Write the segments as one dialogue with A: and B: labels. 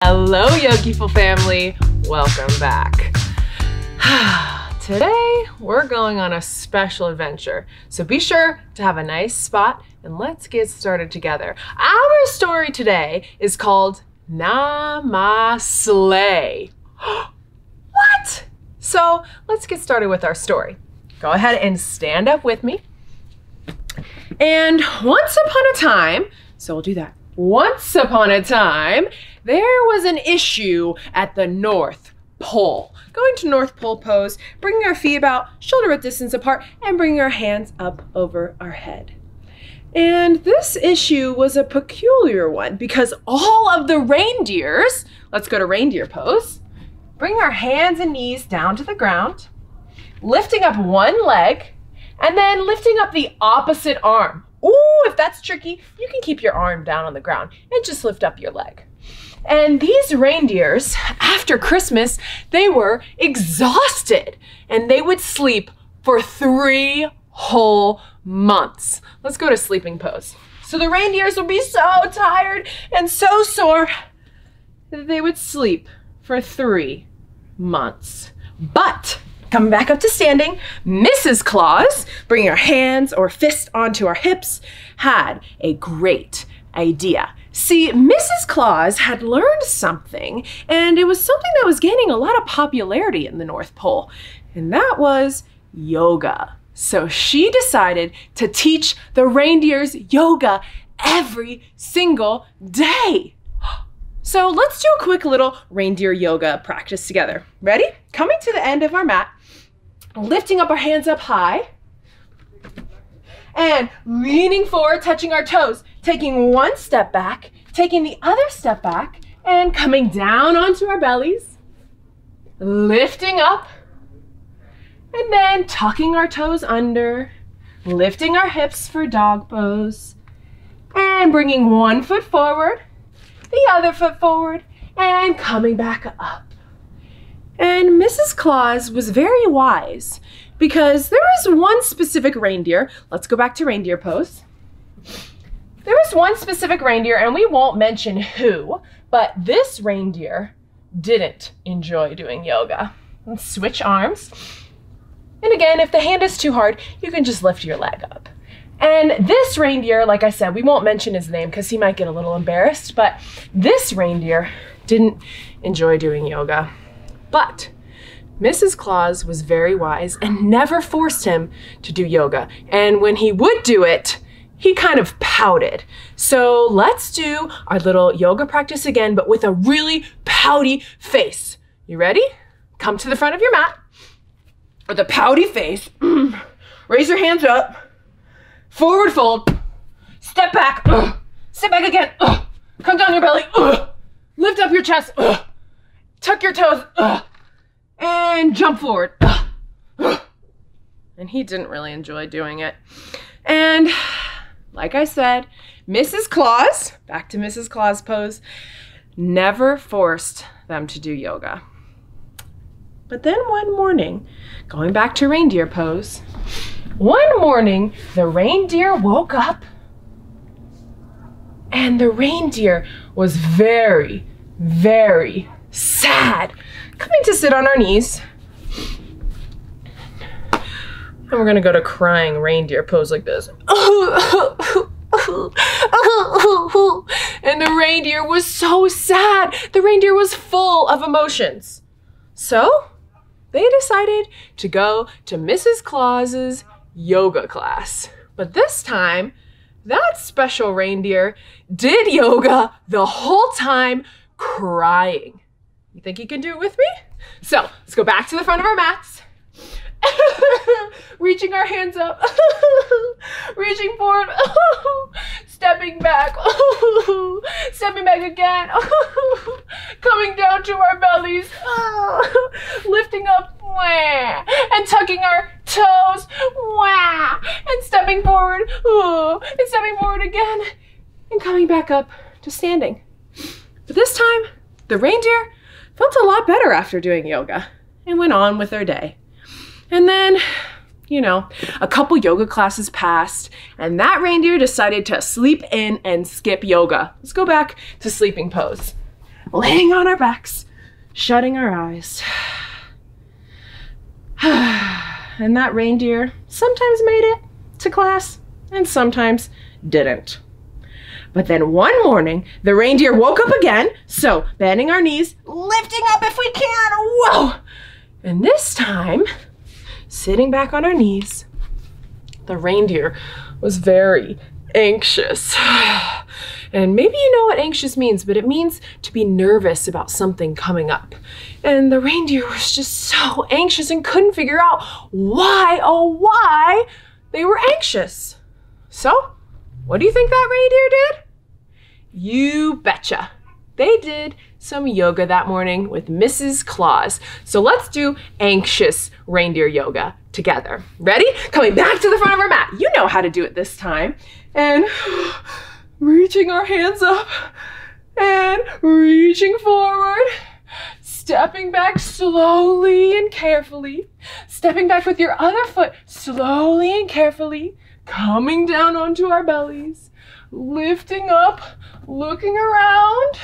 A: Hello, Yogiful family. Welcome back. Today, we're going on a special adventure. So be sure to have a nice spot and let's get started together. Our story today is called Namasleigh. What? So let's get started with our story. Go ahead and stand up with me. And once upon a time, so we'll do that. Once upon a time, there was an issue at the North Pole. Going to North Pole pose, bringing our feet about shoulder width distance apart and bringing our hands up over our head. And this issue was a peculiar one because all of the reindeers, let's go to reindeer pose, bring our hands and knees down to the ground, lifting up one leg, and then lifting up the opposite arm. Ooh, if that's tricky, you can keep your arm down on the ground and just lift up your leg. And these reindeers, after Christmas, they were exhausted and they would sleep for 3 whole months. Let's go to sleeping pose. So the reindeers would be so tired and so sore that they would sleep for 3 months. But coming back up to standing, Mrs. Claus, bringing our hands or fists onto our hips, had a great idea. See, Mrs. Claus had learned something, and it was something that was gaining a lot of popularity in the North Pole, and that was yoga. So she decided to teach the reindeers yoga every single day. So let's do a quick little reindeer yoga practice together. Ready? Coming to the end of our mat, lifting up our hands up high, and leaning forward, touching our toes, taking one step back, taking the other step back, and coming down onto our bellies, lifting up, and then tucking our toes under, lifting our hips for dog pose, and bringing one foot forward, the other foot forward, and coming back up. And Mrs. Claus was very wise because there was one specific reindeer. Let's go back to reindeer pose. There was one specific reindeer, and we won't mention who, but this reindeer didn't enjoy doing yoga. Let's switch arms. And again, if the hand is too hard, you can just lift your leg up. And this reindeer, like I said, we won't mention his name because he might get a little embarrassed, but this reindeer didn't enjoy doing yoga. But Mrs. Claus was very wise and never forced him to do yoga. And when he would do it, he kind of pouted. So let's do our little yoga practice again, but with a really pouty face. You ready? Come to the front of your mat with a pouty face. Raise your hands up. Forward fold. Step back. Step back again. Come down your belly. Lift up your chest. Tuck your toes. And jump forward. And he didn't really enjoy doing it. And like I said, Mrs. Claus, back to Mrs. Claus pose, never forced them to do yoga. But then one morning, going back to reindeer pose, one morning the reindeer woke up and the reindeer was very, very sad. Coming to sit on our knees. And we're gonna go to crying reindeer pose like this. And the reindeer was so sad. The reindeer was full of emotions. So they decided to go to Mrs. Claus's yoga class. But this time, that special reindeer did yoga the whole time crying. You think you can do it with me? So let's go back to the front of our mats. Reaching our hands up. Reaching forward. Stepping back. Stepping back again. Coming down to our bellies. Lifting up. And tucking our toes. And stepping forward. And stepping forward again. And coming back up to standing. But this time, the reindeer felt a lot better after doing yoga and went on with their day. And then, you know, a couple yoga classes passed and that reindeer decided to sleep in and skip yoga. Let's go back to sleeping pose. laying on our backs, shutting our eyes. And that reindeer sometimes made it to class and sometimes didn't. But then one morning, the reindeer woke up again, so bending our knees, lifting up if we can, whoa! And this time, sitting back on our knees, the reindeer was very anxious. And maybe you know what anxious means, but it means to be nervous about something coming up. And the reindeer was just so anxious and couldn't figure out why, oh why, they were anxious. So, what do you think that reindeer did? You betcha. They did some yoga that morning with Mrs. Claus. So let's do anxious reindeer yoga together. Ready? Coming back to the front of our mat. You know how to do it this time. And reaching our hands up and reaching forward. Stepping back slowly and carefully. Stepping back with your other foot slowly and carefully. Coming down onto our bellies. Lifting up, looking around.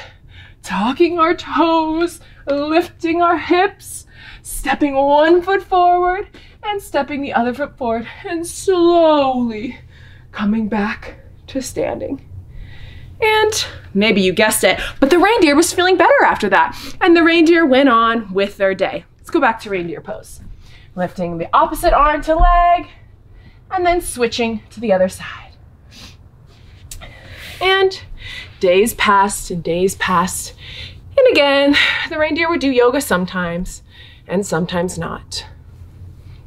A: Tucking our toes, lifting our hips, stepping one foot forward and stepping the other foot forward and slowly coming back to standing. And maybe you guessed it, but the reindeer was feeling better after that. And the reindeer went on with their day. Let's go back to reindeer pose. Lifting the opposite arm to leg and then switching to the other side. And days passed and days passed. And again, the reindeer would do yoga sometimes and sometimes not.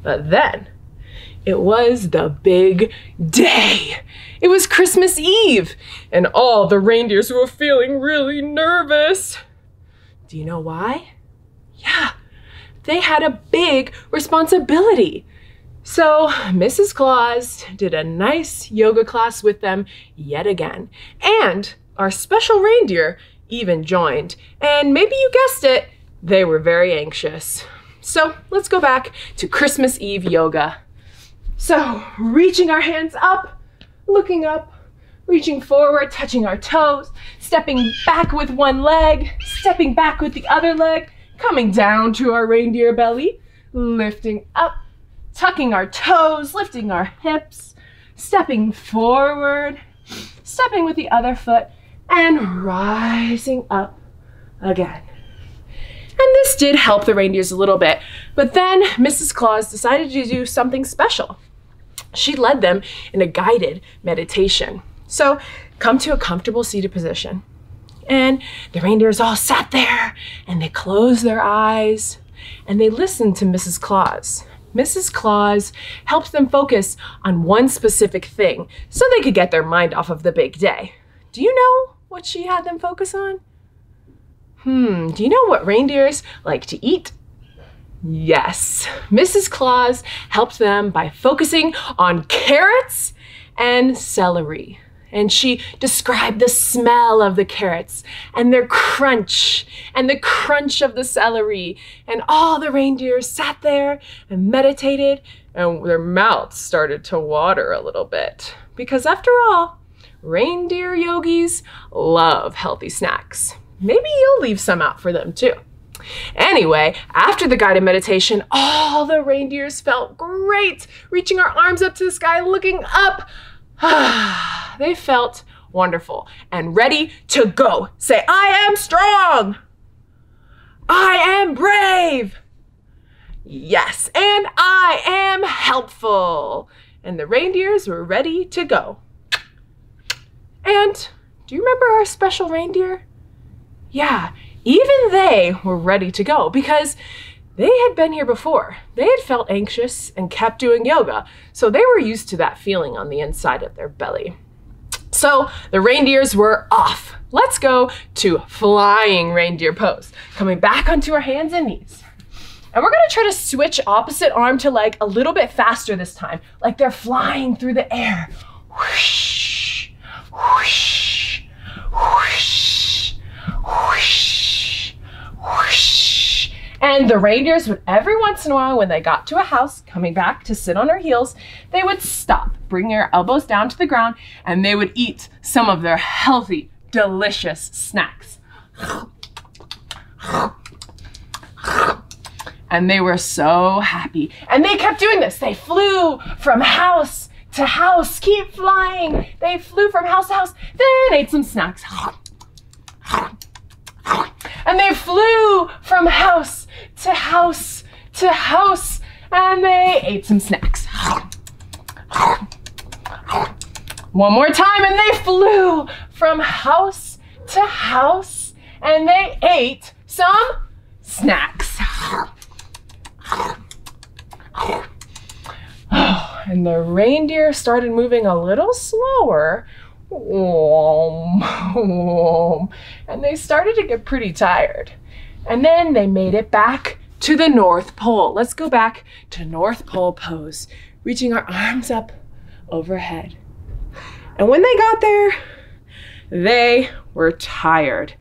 A: But then it was the big day. It was Christmas Eve and all the reindeers were feeling really nervous. Do you know why? Yeah, they had a big responsibility. So Mrs. Claus did a nice yoga class with them yet again. And our special reindeer even joined. And maybe you guessed it, they were very anxious. So let's go back to Christmas Eve yoga. So reaching our hands up, looking up, reaching forward, touching our toes, stepping back with one leg, stepping back with the other leg, coming down to our reindeer belly, lifting up, tucking our toes, lifting our hips, stepping forward, stepping with the other foot, and rising up again. And this did help the reindeers a little bit, but then Mrs. Claus decided to do something special. She led them in a guided meditation. So come to a comfortable seated position. And the reindeers all sat there and they closed their eyes and they listened to Mrs. Claus. Mrs. Claus helped them focus on one specific thing so they could get their mind off of the big day. Do you know what she had them focus on? Do you know what reindeers like to eat? Yes, Mrs. Claus helped them by focusing on carrots and celery. And she described the smell of the carrots and their crunch and the crunch of the celery. And all the reindeers sat there and meditated and their mouths started to water a little bit. Because after all, reindeer yogis love healthy snacks. Maybe you'll leave some out for them too. Anyway, after the guided meditation, all the reindeers felt great, reaching our arms up to the sky, looking up. They felt wonderful and ready to go. Say, I am strong. I am brave. Yes, and I am helpful. And the reindeers were ready to go. And do you remember our special reindeer? Yeah, even they were ready to go because they had been here before. They had felt anxious and kept doing yoga, so they were used to that feeling on the inside of their belly. So the reindeers were off. Let's go to flying reindeer pose. Coming back onto our hands and knees. And we're gonna try to switch opposite arm to leg a little bit faster this time, like they're flying through the air. Whoosh, whoosh, whoosh, whoosh, whoosh. And the reindeers would every once in a while, when they got to a house, coming back to sit on their heels, they would stop, bring their elbows down to the ground, and they would eat some of their healthy, delicious snacks. And they were so happy. And they kept doing this. They flew from house to house. Keep flying. They flew from house to house. Then ate some snacks. And they flew from house to house to house. And they ate some snacks. One more time, and they flew from house to house, and they ate some snacks. And the reindeer started moving a little slower. And they started to get pretty tired. And then they made it back to the North Pole. Let's go back to North Pole pose, reaching our arms up overhead. And when they got there, they were tired.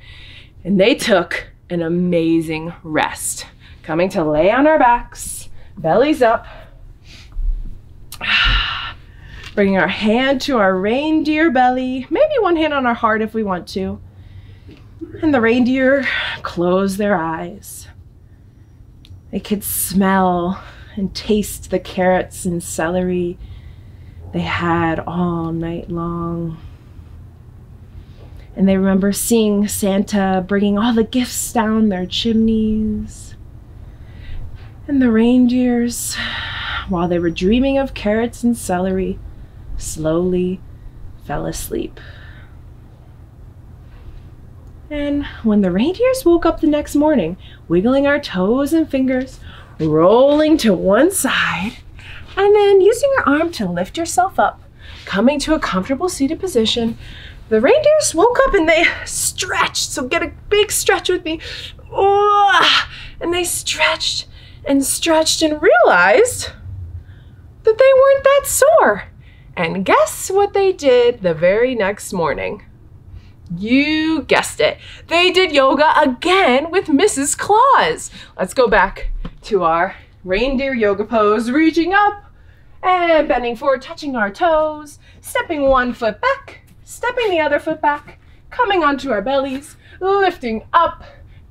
A: And they took an amazing rest, coming to lay on our backs, bellies up, bringing our hand to our reindeer belly, maybe one hand on our heart if we want to. And the reindeer closed their eyes. They could smell and taste the carrots and celery they had all night long. And they remember seeing Santa bringing all the gifts down their chimneys. And the reindeers, while they were dreaming of carrots and celery, slowly fell asleep. And when the reindeers woke up the next morning, wiggling our toes and fingers, rolling to one side, and then using your arm to lift yourself up, coming to a comfortable seated position, the reindeers woke up and they stretched. So get a big stretch with me. And they stretched and stretched and realized that they weren't that sore. And guess what they did the very next morning? You guessed it. They did yoga again with Mrs. Claus. Let's go back to our reindeer yoga pose, reaching up and bending forward, touching our toes, stepping one foot back, stepping the other foot back, coming onto our bellies, lifting up,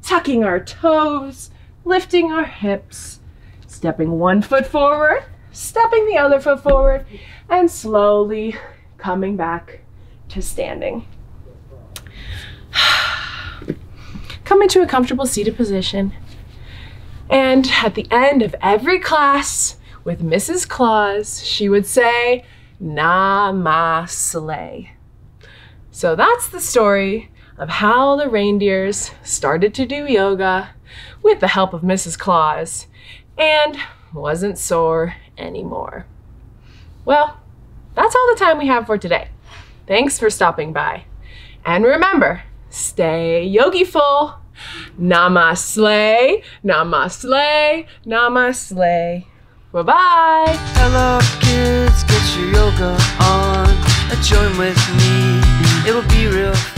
A: tucking our toes, lifting our hips, stepping one foot forward, stepping the other foot forward, and slowly coming back to standing. Come into a comfortable seated position. And at the end of every class with Mrs. Claus, she would say, Namasleigh. So that's the story of how the reindeers started to do yoga with the help of Mrs. Claus and wasn't sore anymore. Well, that's all the time we have for today. Thanks for stopping by. And remember, stay yogiful. Namasleigh, Namasleigh, Namasleigh. Bye-bye.
B: Hello kids, get your yoga on. Join with me, it'll be real fun.